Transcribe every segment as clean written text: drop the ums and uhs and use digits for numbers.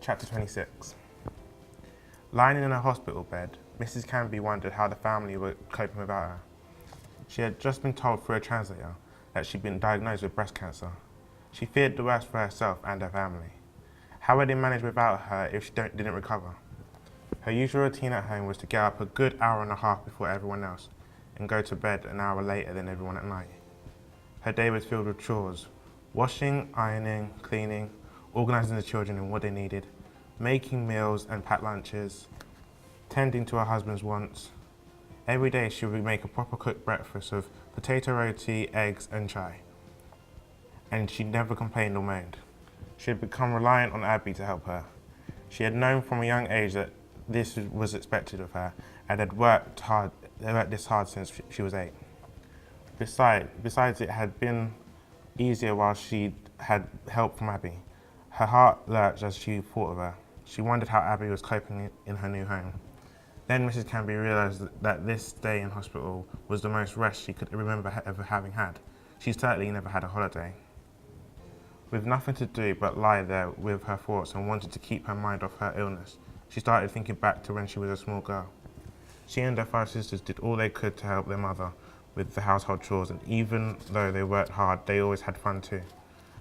Chapter 26. Lying in a hospital bed, Mrs. Canby wondered how the family were coping without her. She had just been told through a translator that she'd been diagnosed with breast cancer. She feared the worst for herself and her family. How would they manage without her if she didn't recover? Her usual routine at home was to get up a good hour and a half before everyone else and go to bed an hour later than everyone at night. Her day was filled with chores: washing, ironing, cleaning, organising the children in what they needed, making meals and packed lunches, tending to her husband's wants. Every day she would make a proper cooked breakfast of potato roti, eggs and chai. And she never complained or moaned. She had become reliant on Abby to help her. She had known from a young age that this was expected of her and had worked this hard since she was 8. Besides, it had been easier while she had help from Abby. Her heart lurched as she thought of her. She wondered how Abby was coping in her new home. Then Mrs. Canby realised that this stay in hospital was the most rest she could remember ever having had. She certainly never had a holiday. With nothing to do but lie there with her thoughts and wanted to keep her mind off her illness, she started thinking back to when she was a small girl. She and her 5 sisters did all they could to help their mother with the household chores, and even though they worked hard, they always had fun too.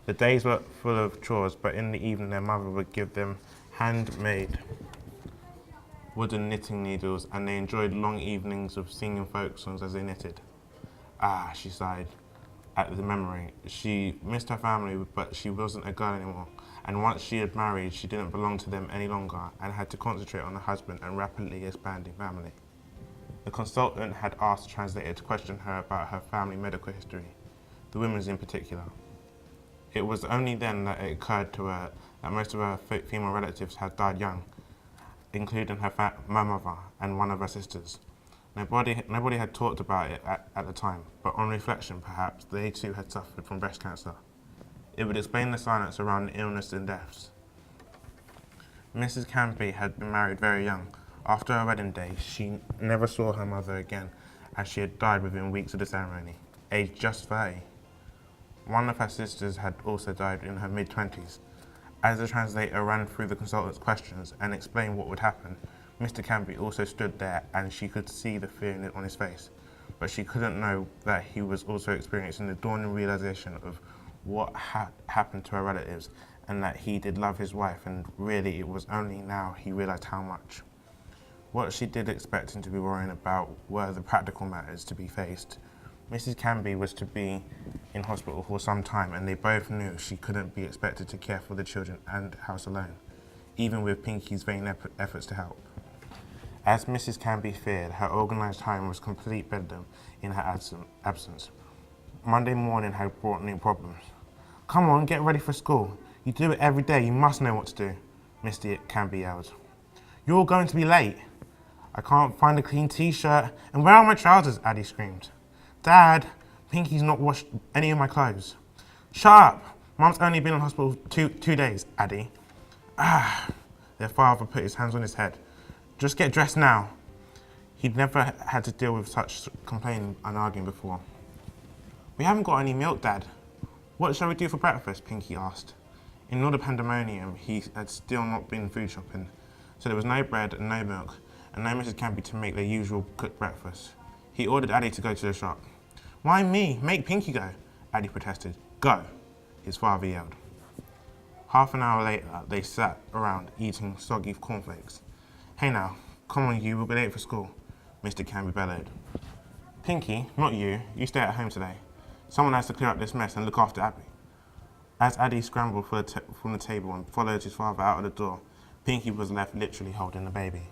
The days were full of chores, but in the evening their mother would give them handmade wooden knitting needles, and they enjoyed long evenings of singing folk songs as they knitted. Ah, she sighed at the memory. She missed her family, but she wasn't a girl anymore, and once she had married, she didn't belong to them any longer and had to concentrate on her husband and rapidly expanding family. The consultant had asked the translator to question her about her family medical history, the women's in particular. It was only then that it occurred to her that most of her female relatives had died young, including my mother and one of her sisters. Nobody had talked about it at the time, but on reflection, perhaps, they too had suffered from breast cancer. It would explain the silence around illness and deaths. Mrs. Canby had been married very young. After her wedding day, she never saw her mother again, as she had died within weeks of the ceremony, aged just 30. One of her sisters had also died in her mid-20s. As the translator ran through the consultant's questions and explained what would happen, Mr. Canby also stood there, and she could see the fear on his face. But she couldn't know that he was also experiencing the dawning realization of what had happened to her relatives, and that he did love his wife, and really it was only now he realized how much. What she did expect him to be worrying about were the practical matters to be faced. Mrs. Canby was to be in hospital for some time, and they both knew she couldn't be expected to care for the children and house alone, even with Pinky's vain efforts to help. As Mrs. Canby feared, her organised home was complete bedlam in her absence. Monday morning had brought new problems. "Come on, get ready for school. You do it every day, you must know what to do," Mr. Canby yelled. "You're going to be late." "I can't find a clean t-shirt, and where are my trousers?" Addie screamed. "Dad, Pinky's not washed any of my clothes." "Shut up! Mum's only been in hospital two days, Addie." "Ah!" Their father put his hands on his head. "Just get dressed now." He'd never had to deal with such complaining and arguing before. "We haven't got any milk, Dad." "What shall we do for breakfast?" Pinky asked. In all the pandemonium, he had still not been food shopping, so there was no bread and no milk, and no Mrs. Canby to make their usual cooked breakfast. He ordered Addie to go to the shop. "Why me? Make Pinky go," Addie protested. "Go," his father yelled. Half an hour later, they sat around eating soggy cornflakes. "Hey now, come on you, we'll be late for school," Mr. Canby bellowed. "Pinky, not you. You stay at home today. Someone has to clear up this mess and look after Abby." As Addie scrambled from the table and followed his father out of the door, Pinky was left literally holding the baby.